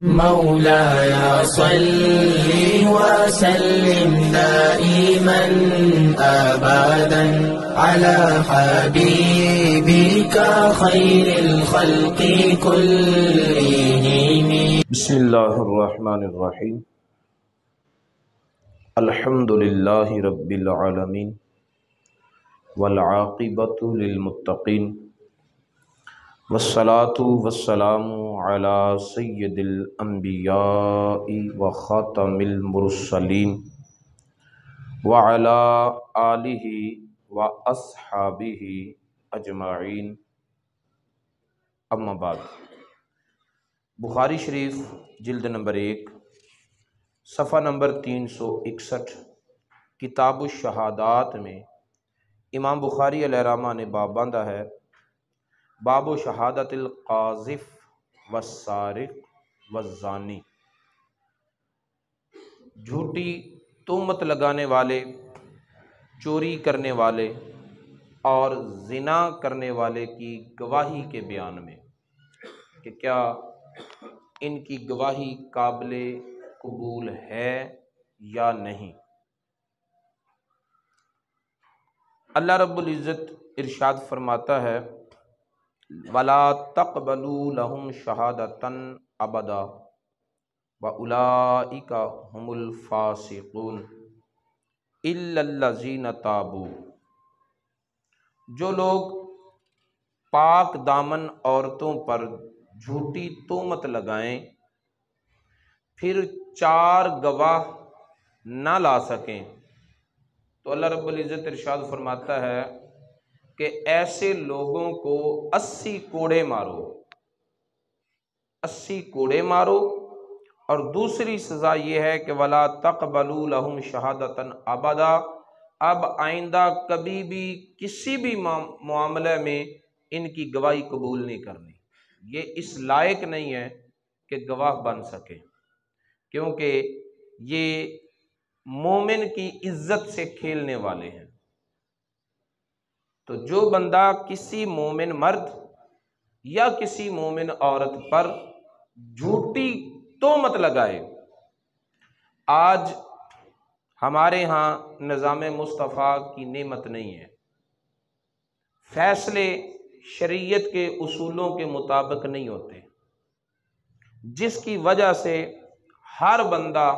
مولاي صل وسلم دائما أبدا على حبيبك خير الخلق كلهم. بسم اللہ الرحمن الرحیم. الحمد للہ رب العالمین والعاقبۃ للمتقین والصلاة والسلام علی سید الانبیاء وخاتم المرسلین وعلی آلہ واصحابہ اجمعین. اما بعد. بخاری شریف جلد نمبر 1 صفحہ نمبر 361 کتاب الشہادات میں امام بخاری علیہ رحمہ نے باب باندھا ہے، باب و شہادت القاذف والسارق والزانی. جھوٹی تہمت لگانے والے، چوری کرنے والے اور زنا کرنے والے کی گواہی کے بیان میں کہ کیا ان کی گواہی قابل قبول ہے یا نہیں. اللہ رب العزت ارشاد فرماتا ہے، وَلَا تَقْبَلُوا لَهُمْ شَهَادَةً أَبَدًا وَأُولَئِكَ هُمُ الْفَاسِقُونَ إِلَّا الَّذِينَ تَابُوا. جو لوگ پاک دامن عورتوں پر جھوٹی تہمت لگائیں پھر 4 گواہ نہ لا سکیں تو اللہ رب العزت ارشاد فرماتا ہے کہ ایسے لوگوں کو 80 کوڑے مارو، 80 کوڑے مارو. اور دوسری سزا یہ ہے کہ وَلَا تَقْبَلُوا لَهُمْ شَهَادَةً أَبَدًا، اب آئندہ کبھی بھی کسی بھی معاملے میں ان کی گواہی قبول نہیں کرنی. یہ اس لائق نہیں ہے کہ گواہ بن سکے، کیونکہ یہ مومن کی عزت سے کھیلنے والے ہیں. تو جو بندہ کسی مومن مرد یا کسی مومن عورت پر جھوٹی تہمت لگائے، آج ہمارے ہاں نظام مصطفیٰ کی نعمت نہیں ہے، فیصلے شریعت کے اصولوں کے مطابق نہیں ہوتے، جس کی وجہ سے ہر بندہ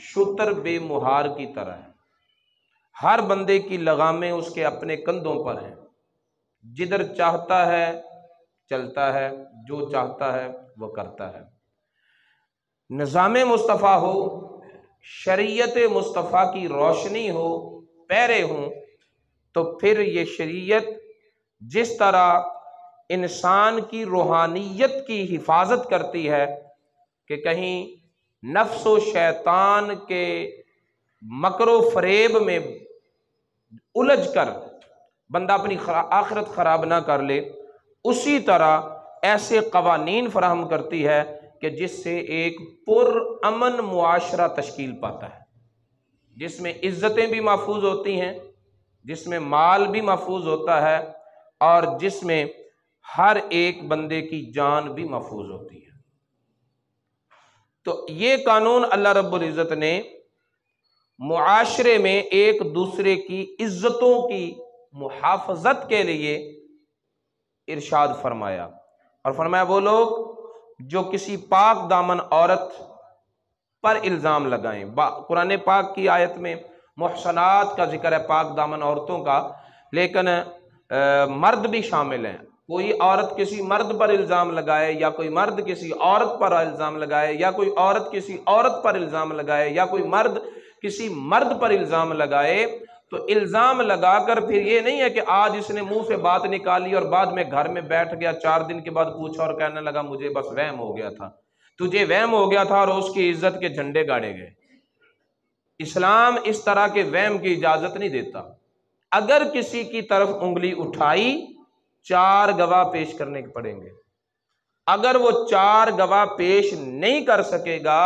شتر بے مہار کی طرح ہے. ہر بندے کی لگامیں اس کے اپنے کندھوں پر ہیں، جدھر چاہتا ہے چلتا ہے، جو چاہتا ہے وہ کرتا ہے. نظام مصطفیٰ ہو، شریعت مصطفیٰ کی روشنی ہو، پیرے ہوں، تو پھر یہ شریعت جس طرح انسان کی روحانیت کی حفاظت کرتی ہے کہ کہیں نفس و شیطان کے مکر و فریب میں الجھ کر بندہ اپنی آخرت خراب نہ کر لے، اسی طرح ایسے قوانین فراہم کرتی ہے کہ جس سے ایک پر امن معاشرہ تشکیل پاتا ہے، جس میں عزتیں بھی محفوظ ہوتی ہیں، جس میں مال بھی محفوظ ہوتا ہے، اور جس میں ہر ایک بندے کی جان بھی محفوظ ہوتی ہے. تو یہ قانون اللہ رب العزت نے معاشرے میں ایک دوسرے کی عزتوں کی محافظت کے لیے ارشاد فرمایا، اور فرمایا وہ لوگ جو کسی پاک دامن عورت پر الزام لگائیں. قرآن پاک کی آیت میں محصنات کا ذکر ہے، پاک دامن عورتوں کا، لیکن مرد بھی شامل ہیں. کوئی عورت کسی مرد پر الزام لگائے، یا کوئی مرد کسی عورت پر الزام لگائے، یا کوئی عورت کسی عورت پر الزام لگائے، یا کوئی مرد کسی مرد پر الزام لگائے، تو الزام لگا کر پھر یہ نہیں ہے کہ آج اس نے منہ سے بات نکالی اور بعد میں گھر میں بیٹھ گیا، 4 دن کے بعد پوچھا اور کہنے لگا مجھے بس وہم ہو گیا تھا. تجھے وہم ہو گیا تھا اور اس کی عزت کے جھنڈے گاڑے گئے. اسلام اس طرح کے وہم کی اجازت نہیں دیتا. اگر کسی کی طرف انگلی اٹھائی 4 گواہ پیش کرنے پڑیں گے. اگر وہ 4 گواہ پیش نہیں کر سکے گا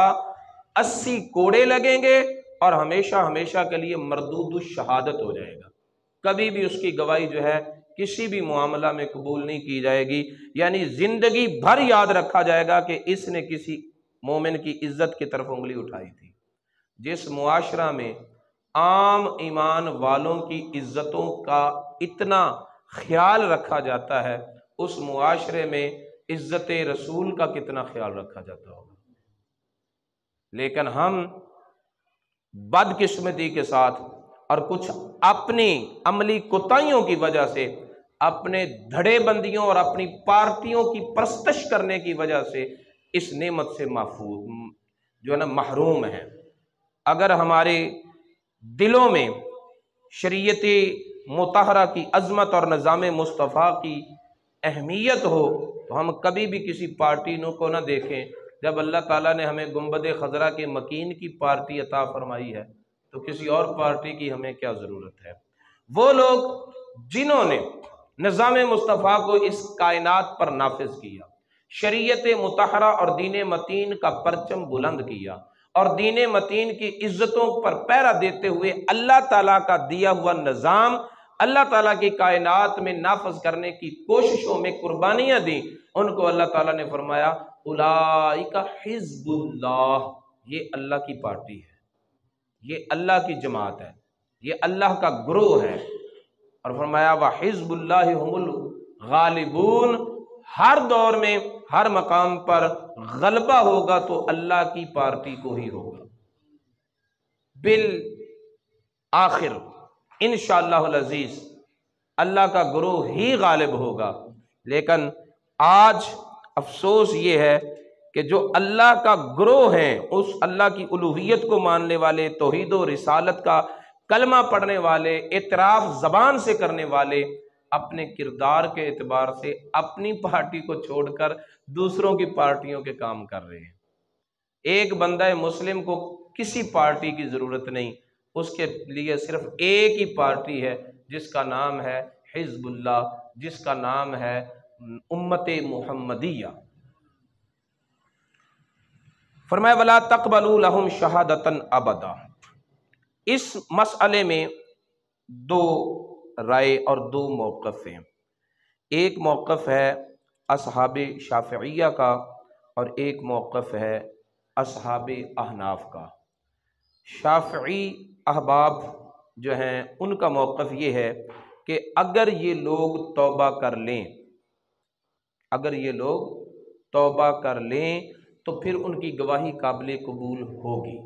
80 کوڑے لگیں گے اور ہمیشہ ہمیشہ کے لیے مردود الشہادت ہو جائے گا. کبھی بھی اس کی گواہی جو ہے کسی بھی معاملہ میں قبول نہیں کی جائے گی. یعنی زندگی بھر یاد رکھا جائے گا کہ اس نے کسی مومن کی عزت کی طرف انگلی اٹھائی تھی۔ جس معاشرہ میں عام ایمان والوں کی عزتوں کا اتنا خیال رکھا جاتا ہے، اس معاشرے میں عزت رسول کا کتنا خیال رکھا جاتا ہوگا۔ لیکن ہم بدقسمتی کے ساتھ اور کچھ اپنی عملی کوتاہیوں کی وجہ سے، اپنے دھڑے بندیوں اور اپنی پارٹیوں کی پرستش کرنے کی وجہ سے اس نعمت سے محروم ہیں۔ اگر ہمارے دلوں میں شریعت مطہرہ کی عظمت اور نظام مصطفیٰ کی اہمیت ہو تو ہم کبھی بھی کسی پارٹی کو نہ دیکھیں۔ جب اللہ تعالیٰ نے ہمیں گنبد خضرا کے مکین کی پارٹی عطا فرمائی ہے تو کسی اور پارٹی کی ہمیں کیا ضرورت ہے؟ وہ لوگ جنہوں نے نظام مصطفیٰ کو اس کائنات پر نافذ کیا، شریعت مطہرہ اور دین متین کا پرچم بلند کیا، اور دین متین کی عزتوں پر پہرا دیتے ہوئے اللہ تعالیٰ کا دیا ہوا نظام اللہ تعالیٰ کی کائنات میں نافذ کرنے کی کوششوں میں قربانیاں دیں، ان کو اللہ تعالیٰ نے فرمایا اولئک حزب اللہ، یہ اللہ کی پارٹی ہے، یہ اللہ کی جماعت ہے، یہ اللہ کا گروہ ہے۔ اور فرمایا وحزب اللہ هم الغالبون، ہر دور میں ہر مقام پر غلبہ ہوگا تو اللہ کی پارٹی کو ہی ہوگا، بالآخر انشاءاللہ العزیز اللہ کا گروہ ہی غالب ہوگا۔ لیکن آج افسوس یہ ہے کہ جو اللہ کا گروہ ہیں، اس اللہ کی الوہیت کو ماننے والے، توحید و رسالت کا کلمہ پڑھنے والے، اعتراف زبان سے کرنے والے، اپنے کردار کے اعتبار سے اپنی پارٹی کو چھوڑ کر دوسروں کی پارٹیوں کے کام کر رہے ہیں۔ ایک بندہ مسلم کو کسی پارٹی کی ضرورت نہیں، اس کے لیے صرف ایک ہی پارٹی ہے جس کا نام ہے حزب اللہ، جس کا نام ہے امت محمدیہ۔ فرمایا ولا تقبلوا لهم شہادتا ابدا۔ اس مسئلے میں دو رائے اور دو موقف ہیں۔ ایک موقف ہے اصحاب شافعیہ کا اور ایک موقف ہے اصحاب احناف کا۔ شافعی احباب جو ہیں ان کا موقف یہ ہے کہ اگر یہ لوگ توبہ کر لیں، اگر یہ لوگ توبہ کر لیں تو پھر ان کی گواہی قابل قبول ہوگی۔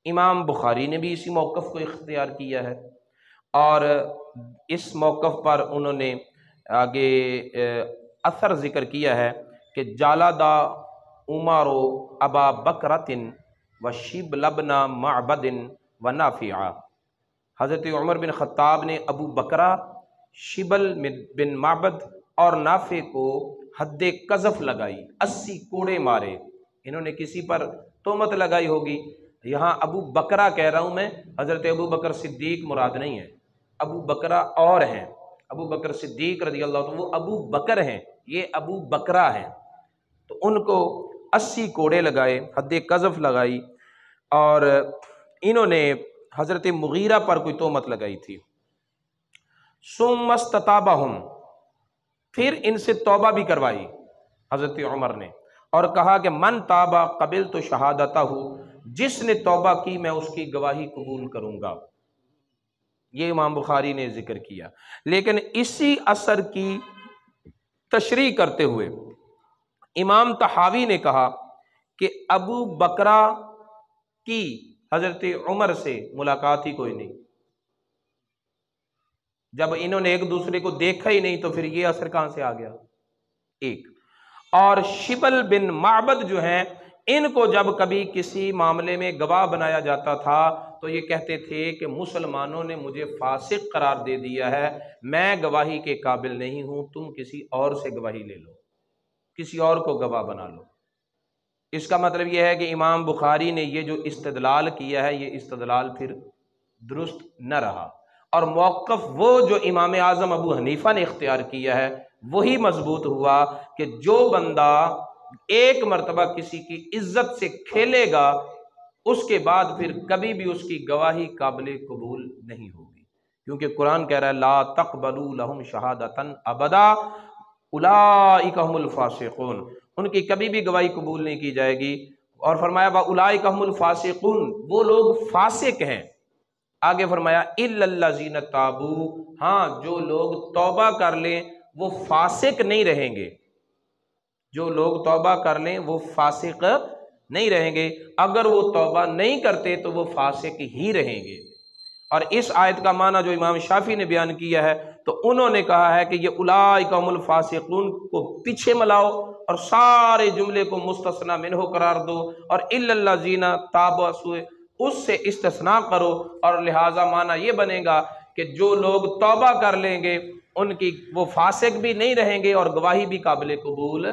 امام بخاری نے بھی اسی موقف کو اختیار کیا ہے، اور اس موقف پر انہوں نے آگے اثر ذکر کیا ہے کہ جالدہ عمر ابا بکرۃ وشبل بن معبد ونافع، حضرت عمر بن خطاب نے ابو بکرہ، شبل بن معبد اور نافع کو حد قذف لگائی، 80 کوڑے مارے۔ انہوں نے کسی پر تہمت لگائی ہوگی، یہاں ابو بکرہ کہہ رہا ہوں میں، حضرت ابو بکر صدیق مراد نہیں ہے، ابو بکرہ اور ہیں، ابو بکر صدیق رضی اللہ عنہ وہ ابو بکر ہیں، یہ ابو بکرہ ہیں۔ تو ان کو 80 کوڑے لگائے، حد قذف لگائی، اور انہوں نے حضرت مغیرہ پر کوئی تہمت لگائی تھی۔ ثم استتابہم، پھر ان سے توبہ بھی کروائی حضرت عمر نے، اور کہا کہ من تابہ قبلت شہادتہ، جس نے توبہ کی میں اس کی گواہی قبول کروں گا۔ یہ امام بخاری نے ذکر کیا، لیکن اسی اثر کی تشریح کرتے ہوئے امام طحاوی نے کہا کہ ابو بکرہ کی حضرت عمر سے ملاقات ہی کوئی نہیں، جب انہوں نے ایک دوسرے کو دیکھا ہی نہیں تو پھر یہ اثر کہاں سے آ گیا؟ ایک اور شبل بن معبد جو ہیں، ان کو جب کبھی کسی معاملے میں گواہ بنایا جاتا تھا تو یہ کہتے تھے کہ مسلمانوں نے مجھے فاسق قرار دے دیا ہے، میں گواہی کے قابل نہیں ہوں، تم کسی اور سے گواہی لے لو، کسی اور کو گواہ بنا لو۔ اس کا مطلب یہ ہے کہ امام بخاری نے یہ جو استدلال کیا ہے، یہ استدلال پھر درست نہ رہا، اور موقف وہ جو امام اعظم ابو حنیفہ نے اختیار کیا ہے وہی مضبوط ہوا کہ جو بندہ ایک مرتبہ کسی کی عزت سے کھیلے گا اس کے بعد پھر کبھی بھی اس کی گواہی قابل قبول نہیں ہوگی، کیونکہ قرآن کہہ رہا ہے لا تقبلوا لهم شہادتا ابدا اولئک هم الفاسقون، ان کی کبھی بھی گواہی قبول نہیں کی جائے گی۔ اور فرمایا اولئک هم الفاسقون، وہ لوگ فاسق ہیں۔ آگے فرمایا الا الذین تابوا، ہاں جو لوگ توبہ کر لیں وہ فاسق نہیں رہیں گے، جو لوگ توبہ کر لیں وہ فاسق نہیں رہیں گے، اگر وہ توبہ نہیں کرتے تو وہ فاسق ہی رہیں گے۔ اور اس آیت کا معنی جو امام شافعی نے بیان کیا ہے تو انہوں نے کہا ہے کہ یہ اولئک هم الفاسقون کو پیچھے ملاؤ اور سارے جملے کو مستثنی منہ قرار دو، اور الا الذین تابوا اس سے استثناء کرو، اور لہٰذا معنی یہ بنے گا کہ جو لوگ توبہ کر لیں گے ان کی وہ فاسق بھی نہیں رہیں گے اور گواہی بھی قابل قبول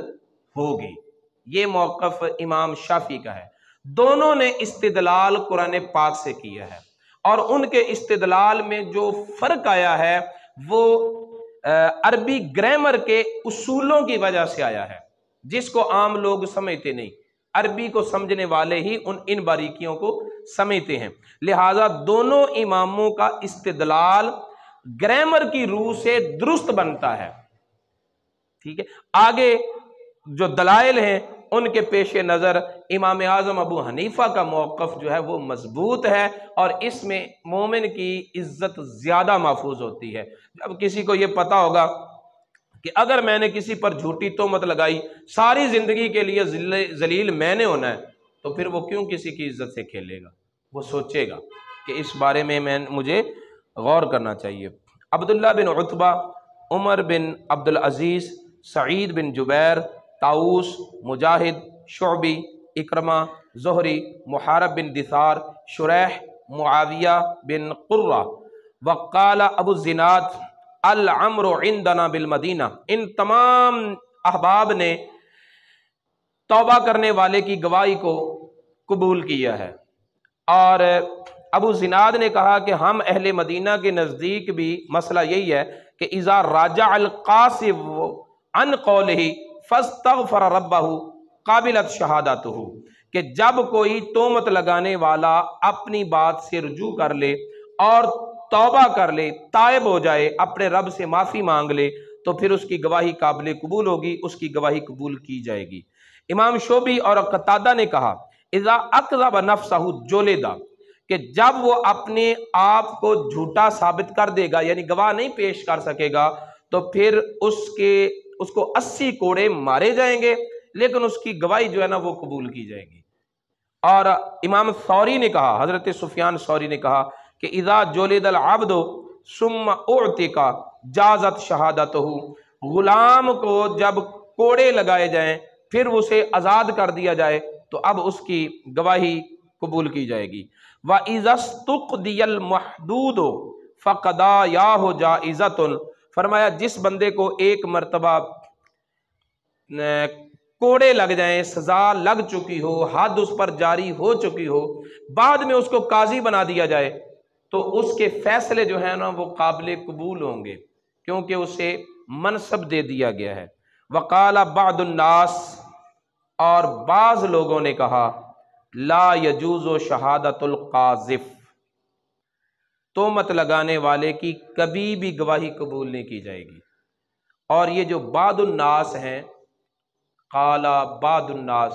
ہوگی۔ یہ موقف امام شافعی کا ہے۔ دونوں نے استدلال قرآن پاک سے کیا ہے، اور ان کے استدلال میں جو فرق آیا ہے وہ عربی گرامر کے اصولوں کی وجہ سے آیا ہے، جس کو عام لوگ سمجھتے نہیں۔ عربی کو سمجھنے والے ہی ان باریکیوں کو سمجھتے ہیں، لہٰذا دونوں اماموں کا استدلال گرامر کی روح سے درست بنتا ہے۔ ٹھیک ہے، آگے جو دلائل ہیں ان کے پیش نظر امام اعظم ابو حنیفہ کا موقف جو ہے وہ مضبوط ہے، اور اس میں مومن کی عزت زیادہ محفوظ ہوتی ہے۔ جب کسی کو یہ پتا ہوگا کہ اگر میں نے کسی پر جھوٹی تہمت لگائی ساری زندگی کے لیے ذلیل میں نے ہونا ہے، تو پھر وہ کیوں کسی کی عزت سے کھیلے گا؟ وہ سوچے گا کہ اس بارے میں مجھے غور کرنا چاہیے۔ عبداللہ بن عتبہ، عمر بن عبدالعزیز، سعید بن جبیر، طاؤوس، مجاہد، شعبی، اکرمہ، زہری، محارب بن دثار، شریح، معاویہ بن قرہ، وقال ابو الزناد الامر عندنا بالمدینہ، ان تمام احباب نے توبہ کرنے والے کی گواہی کو قبول کیا ہے۔ اور ابو زناد نے کہا کہ ہم اہل مدینہ کے نزدیک بھی مسئلہ یہی ہے کہ اذا راجع القاصب عن قولہ فاستغفر ربہ قابلت شہادتہ، کہ جب کوئی تہمت لگانے والا اپنی بات سے رجوع کر لے اور توبہ کر لے، تائب ہو جائے، اپنے رب سے معافی مانگ لے، تو پھر اس کی گواہی قابل قبول ہوگی، اس کی گواہی قبول کی جائے گی۔ امام شعبی اور قتادہ نے کہا اذا اکذب نفسہ جلد، کہ جب وہ اپنے آپ کو جھوٹا ثابت کر دے گا، یعنی گواہ نہیں پیش کر سکے گا، تو پھر اس کو 80 کوڑے مارے جائیں گے، لیکن اس کی گواہی جو ہے نا وہ قبول کی جائے گی۔ اور امام ثوری نے کہا، حضرت سفیان ثوری نے کہا کہ اذا جلد العبد ثم اعتق جازت شہادتہ، غلام کو جب کوڑے لگائے جائیں پھر اسے آزاد کر دیا جائے تو اب اس کی گواہی قبول کی جائے گی۔ وَإِذَا اسْتُقْضِيَ الْمَحْدُودُ فَقَضَایَاهُ جَائِزَةٌ، فرمایا جس بندے کو ایک مرتبہ کوڑے لگ جائیں، سزا لگ چکی ہو، حد اس پر جاری ہو چکی ہو، بعد میں اس کو قاضی بنا دیا جائے تو اس کے فیصلے جو ہیں نا وہ قابل قبول ہوں گے، کیونکہ اسے منصب دے دیا گیا ہے۔ وقال بعض الناس، اور بعض لوگوں نے کہا لا یجوز شہادت القاذف، تہمت لگانے والے کی کبھی بھی گواہی قبول نہیں کی جائے گی۔ اور یہ جو بعض الناس ہیں، قال بعض الناس،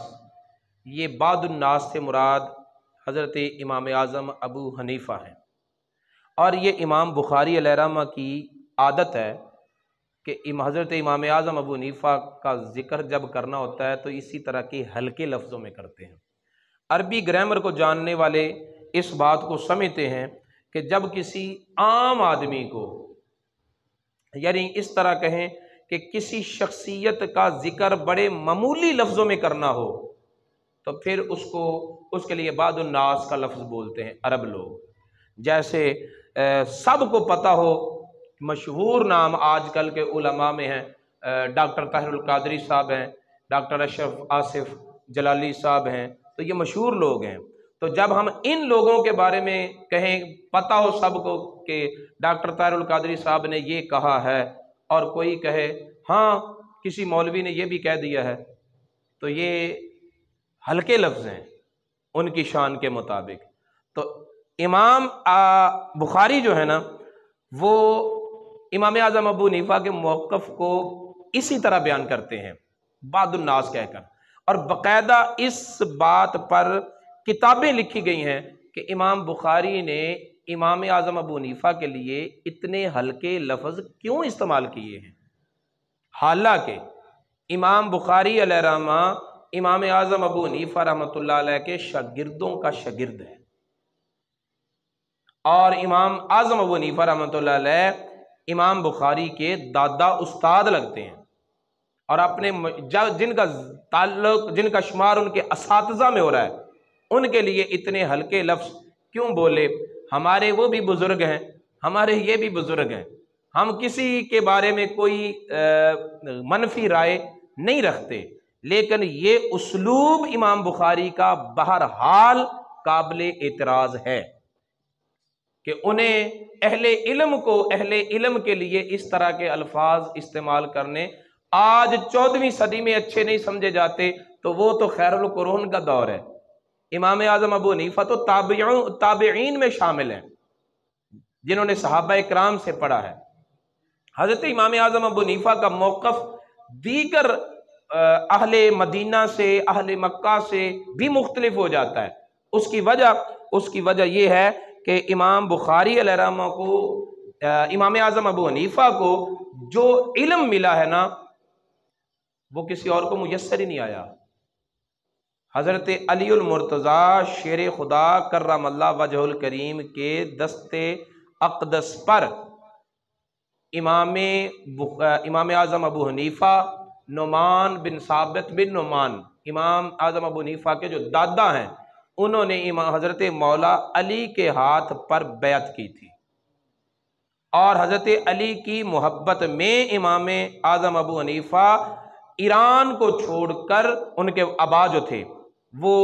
یہ بعض الناس سے مراد حضرت امام اعظم ابو حنیفہ ہیں، اور یہ امام بخاری علیہ رحمہ کی عادت ہے کہ حضرت امام اعظم ابو حنیفہ کا ذکر جب کرنا ہوتا ہے تو اسی طرح کے ہلکے لفظوں میں کرتے ہیں۔ عربی گرامر کو جاننے والے اس بات کو سمجھتے ہیں کہ جب کسی عام آدمی کو، یعنی اس طرح کہیں کہ کسی شخصیت کا ذکر بڑے معمولی لفظوں میں کرنا ہو تو پھر اس کے لیے بعض الناس کا لفظ بولتے ہیں عرب لوگ۔ جیسے سب کو پتہ ہو، مشہور نام آج کل کے علماء میں ہیں، ڈاکٹر طاہر القادری صاحب ہیں، ڈاکٹر اشرف آصف جلالی صاحب ہیں، تو یہ مشہور لوگ ہیں۔ تو جب ہم ان لوگوں کے بارے میں کہیں، پتہ ہو سب کو کہ ڈاکٹر طاہر القادری صاحب نے یہ کہا ہے، اور کوئی کہے ہاں کسی مولوی نے یہ بھی کہہ دیا ہے، تو یہ ہلکے لفظ ہیں ان کی شان کے مطابق۔ تو امام بخاری جو ہے نا وہ امام اعظم ابو حنیفہ کے موقف کو اسی طرح بیان کرتے ہیں بعض الناس کہہ کر، اور باقاعدہ اس بات پر کتابیں لکھی گئی ہیں کہ امام بخاری نے امام اعظم ابو حنیفہ کے لیے اتنے ہلکے لفظ کیوں استعمال کیے ہیں، حالانکہ امام بخاری علیہ رحمہ امام اعظم ابو حنیفہ رحمۃ اللہ علیہ کے شاگردوں کا شاگرد ہے، اور امام اعظم ابو حنیفہ رحمۃ اللہ علیہ امام بخاری کے دادا استاد لگتے ہیں، اور اپنے جن کا تعلق، جن کا شمار ان کے اساتذہ میں ہو رہا ہے، ان کے لیے اتنے ہلکے لفظ کیوں بولے؟ ہمارے وہ بھی بزرگ ہیں، ہمارے یہ بھی بزرگ ہیں، ہم کسی کے بارے میں کوئی منفی رائے نہیں رکھتے، لیکن یہ اسلوب امام بخاری کا بہرحال قابل اعتراض ہے کہ انہیں اہل علم کے لیے اس طرح کے الفاظ استعمال کرنے آج 14ویں صدی میں اچھے نہیں سمجھے جاتے، تو وہ تو خیر القرون کا دور ہے۔ امام اعظم ابو حنیفہ تو تابعین میں شامل ہیں جنہوں نے صحابہ اکرام سے پڑھا ہے۔ حضرت امام اعظم ابو حنیفہ کا موقف دیگر اہل مدینہ سے، اہل مکہ سے بھی مختلف ہو جاتا ہے۔ اس کی وجہ یہ ہے کہ امام بخاری علیہ رحمہ کو، امام اعظم ابو حنیفہ کو جو علم ملا ہے نا، وہ کسی اور کو میسر ہی نہیں آیا۔ حضرت علی المرتضیٰ شیر خدا کرم اللہ وجہ الکریم کے دست اقدس پر امام اعظم ابو حنیفہ نعمان بن ثابت بن نعمان، امام اعظم ابو حنیفہ کے جو دادا ہیں، انہوں نے حضرت مولا علی کے ہاتھ پر بیعت کی تھی، اور حضرت علی کی محبت میں امام اعظم ابو حنیفہ ایران کو چھوڑ کر، ان کے آبا جو تھے وہ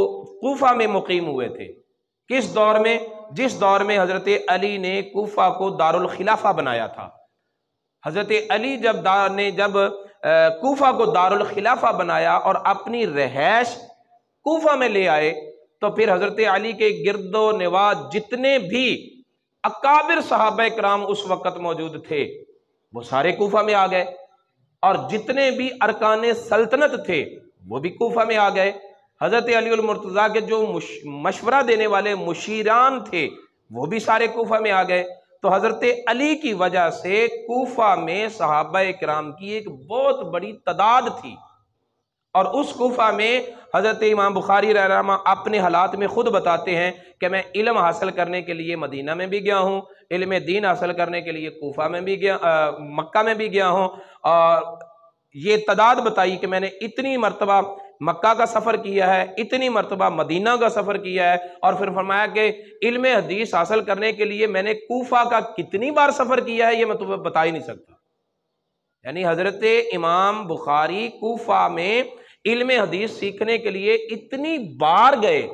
کوفہ میں مقیم ہوئے تھے۔ کس دور میں؟ جس دور میں حضرت علی نے کوفہ کو دارالخلافہ بنایا تھا۔ حضرت علی جب کوفہ کو دارالخلافہ بنایا اور اپنی رہائش کوفہ میں لے آئے، تو پھر حضرت علی کے گرد و نواح جتنے بھی اکابر صحابہ کرام اس وقت موجود تھے، وہ سارے کوفہ میں آ گئے، اور جتنے بھی ارکان سلطنت تھے وہ بھی کوفہ میں آ گئے۔ حضرت علی المرتضیٰ کے جو مشورہ دینے والے مشیران تھے وہ بھی سارے کوفہ میں آ گئے۔ تو حضرت علی کی وجہ سے کوفہ میں صحابہ کرام کی ایک بہت بڑی تعداد تھی، اور اس کوفہ میں حضرت امام بخاری رحمہ اللہ اپنے حالات میں خود بتاتے ہیں کہ میں علم حاصل کرنے کے لیے مدینہ میں بھی گیا ہوں، علم دین حاصل کرنے کے لیے کوفہ میں بھی گیا، مکہ میں بھی گیا ہوں، اور یہ تعداد بتائی کہ میں نے اتنی مرتبہ مکہ کا سفر کیا ہے، اتنی مرتبہ مدینہ کا سفر کیا ہے، اور پھر فرمایا کہ علم حدیث حاصل کرنے کے لیے میں نے کوفہ کا کتنی بار سفر کیا ہے یہ میں تمہیں بتا ہی نہیں سکتا۔ یعنی حضرت امام بخاری کوفہ میں علم حدیث سیکھنے کے لیے اتنی بار گئے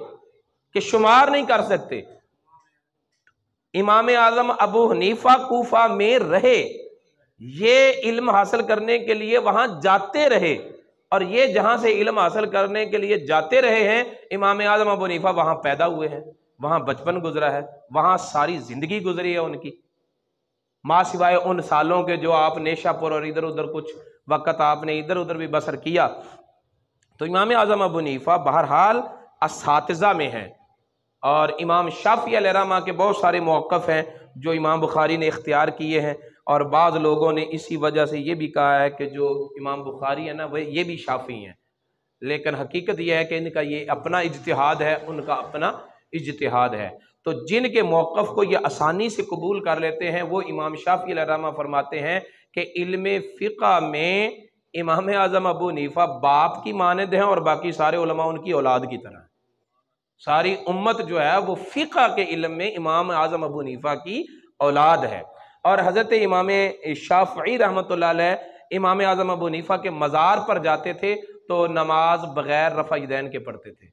کہ شمار نہیں کر سکتے۔ امام اعظم ابو حنیفہ کوفہ میں رہے، یہ علم حاصل کرنے کے لیے وہاں جاتے رہے، اور یہ جہاں سے علم حاصل کرنے کے لیے جاتے رہے ہیں، امام اعظم ابو حنیفہ وہاں پیدا ہوئے ہیں، وہاں بچپن گزرا ہے، وہاں ساری زندگی گزری ہے ان کی، ماں سوائے ان سالوں کے جو آپ نیشا پور اور ادھر ادھر کچھ وقت آپ نے ادھر ادھر بھی بسر کیا۔ تو امام اعظم ابو حنیفہ بہرحال اساتذہ میں ہیں، اور امام شافعی علیہ رحمہ کے بہت سارے موقف ہیں جو امام بخاری نے اختیار کیے ہیں، اور بعض لوگوں نے اسی وجہ سے یہ بھی کہا ہے کہ جو امام بخاری ہے نا وہ یہ بھی شافعی ہیں، لیکن حقیقت یہ ہے کہ ان کا یہ اپنا اجتہاد ہے، ان کا اپنا اجتہاد ہے۔ تو جن کے موقف کو یہ آسانی سے قبول کر لیتے ہیں وہ امام شافعی علیہ رحمہ فرماتے ہیں کہ علم فقہ میں امام اعظم ابو حنیفہ باپ کی مانند ہیں، اور باقی سارے علماء ان کی اولاد کی طرح ہیں۔ ساری امت جو ہے وہ فقہ کے علم میں امام اعظم ابو حنیفہ کی اولاد ہے۔ اور حضرت امام شافعی رحمۃ اللہ علیہ امام اعظم ابو حنیفہ کے مزار پر جاتے تھے تو نماز بغیر رفع یدین کے پڑھتے تھے۔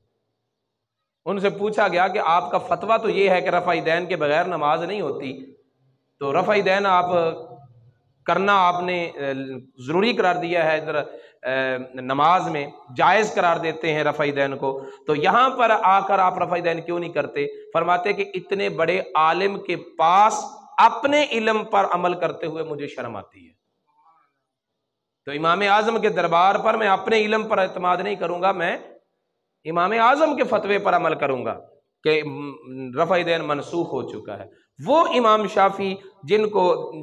ان سے پوچھا گیا کہ آپ کا فتویٰ تو یہ ہے کہ رفع یدین کے بغیر نماز نہیں ہوتی، تو رفع یدین آپ کرنا آپ نے ضروری قرار دیا ہے، ادھر نماز میں جائز قرار دیتے ہیں رفع یدین کو، تو یہاں پر آ کر آپ رفع یدین کیوں نہیں کرتے؟ فرماتے کہ اتنے بڑے عالم کے پاس اپنے علم پر عمل کرتے ہوئے مجھے شرم آتی ہے۔ تو امام اعظم کے دربار پر میں اپنے علم پر اعتماد نہیں کروں گا، میں امام اعظم کے فتوے پر عمل کروں گا کہ رفع دین منسوخ ہو چکا ہے۔ وہ امام شافعی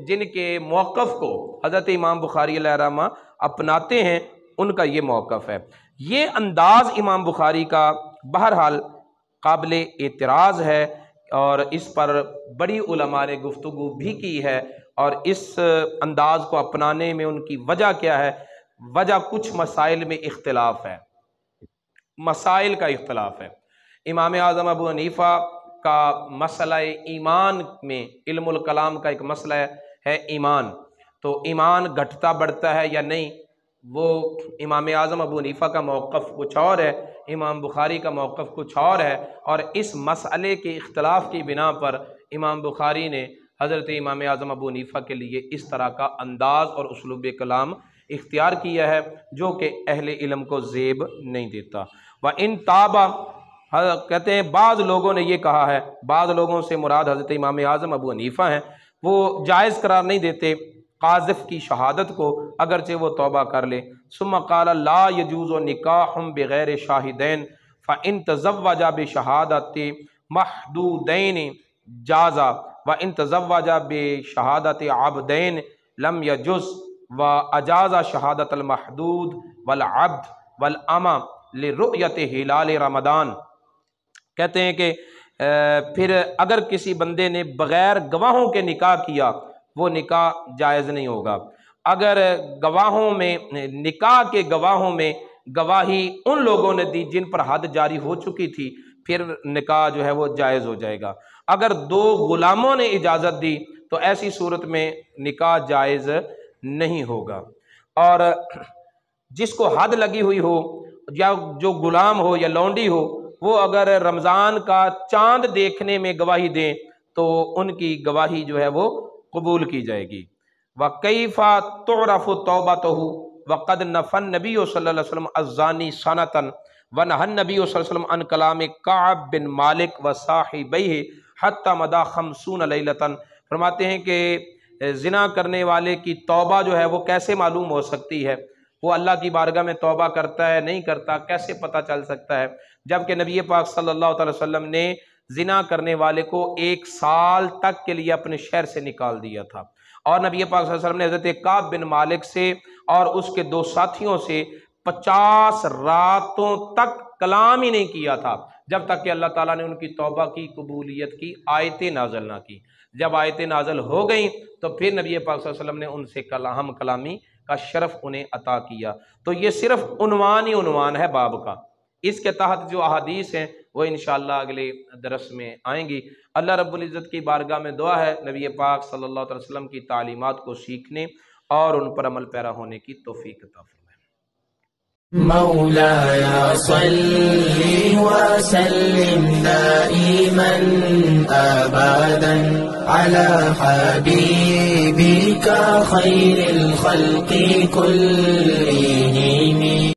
جن کے موقف کو حضرت امام بخاری علیہ الرحمہ اپناتے ہیں، ان کا یہ موقف ہے۔ یہ انداز امام بخاری کا بہرحال قابل اعتراض ہے، اور اس پر بڑی علماء نے گفتگو بھی کی ہے، اور اس انداز کو اپنانے میں ان کی وجہ کیا ہے؟ وجہ کچھ مسائل میں اختلاف ہے، مسائل کا اختلاف ہے۔ امام اعظم ابو حنیفہ کا مسئلہ ایمان میں، علم الکلام کا ایک مسئلہ ہے ایمان، تو ایمان گھٹتا بڑھتا ہے یا نہیں، وہ امام اعظم ابو حنیفہ کا موقف کچھ اور ہے، امام بخاری کا موقف کچھ اور ہے، اور اس مسئلے کے اختلاف کی بنا پر امام بخاری نے حضرت امام اعظم ابو حنیفہ کے لیے اس طرح کا انداز اور اسلوب کلام اختیار کیا ہے جو کہ اہل علم کو زیب نہیں دیتا۔ وَإِن تَابَ، کہتے ہیں بعض لوگوں نے یہ کہا ہے، بعض لوگوں سے مراد حضرت امام اعظم ابو حنیفہ ہیں، وہ جائز قرار نہیں دیتے قاذف کی شہادت کو اگرچہ وہ توبہ کر لے۔ ثم قال لا يجوز نکاح بغیر شاہدین فإن تزوج بشہادت محدودین جاز وإن تزوج بشہادت عبدین لم یجز وأجاز شہادت المحدود والعبد والامہ لرؤیت ہلال رمضان۔ کہتے ہیں کہ پھر اگر کسی بندے نے بغیر گواہوں کے نکاح کیا، وہ نکاح جائز نہیں ہوگا۔ اگر گواہوں میں، نکاح کے گواہوں میں گواہی ان لوگوں نے دی جن پر حد جاری ہو چکی تھی، پھر نکاح جو ہے وہ جائز ہو جائے گا۔ اگر دو غلاموں نے اجازت دی تو ایسی صورت میں نکاح جائز نہیں ہوگا۔ اور جس کو حد لگی ہوئی ہو، یا جو غلام ہو یا لونڈی ہو، وہ اگر رمضان کا چاند دیکھنے میں گواہی دیں تو ان کی گواہی جو ہے وہ قبول کی جائے گی۔ وَكَيْفَ تُعْرَفُ تَوْبَتُهُ وَقَدْ نَفَى النَّبِيُّ صلی اللہ علیہ وسلم الزَّانِي سَنَةً وَنَهَى النَّبِيُّ صلی اللہ علیہ وسلم عن کلام کعب بن مالک وصاحبیہ حتی مضى 50 لیلة۔ فرماتے ہیں کہ زنا کرنے والے کی توبہ جو ہے وہ کیسے معلوم ہو سکتی ہے؟ وہ اللہ کی بارگاہ میں توبہ کرتا ہے نہیں کرتا، کیسے پتہ چل سکتا ہے؟ جبکہ نبی پاک صلی اللہ علیہ وسلم نے زنا کرنے والے کو 1 سال تک کے لیے اپنے شہر سے نکال دیا تھا، اور نبی پاک صلی اللہ علیہ وسلم نے حضرت کعب بن مالک سے اور اس کے 2 ساتھیوں سے 50 راتوں تک کلام ہی نہیں کیا تھا، جب تک کہ اللہ تعالیٰ نے ان کی توبہ کی قبولیت کی آیتیں نازل نہ کی۔ جب آیتیں نازل ہو گئیں تو پھر نبی پاک صلی اللہ علیہ وسلم نے ان سے ہم کلامی کا شرف انہیں عطا کیا۔ تو یہ صرف عنوان ہی عنوان ہے باب کا، اس کے تحت جو احادیث ہیں وہ انشاءاللہ اگلے درس میں آئیں گی۔ اللہ رب العزت کی بارگاہ میں دعا ہے نبی پاک صلی اللہ علیہ وسلم کی تعلیمات کو سیکھنے اور ان پر عمل پیرا ہونے کی توفیق عطا فرمائے۔ مولاي صل وسلم دائما أبدا على حبيبك خير الخلق كلهم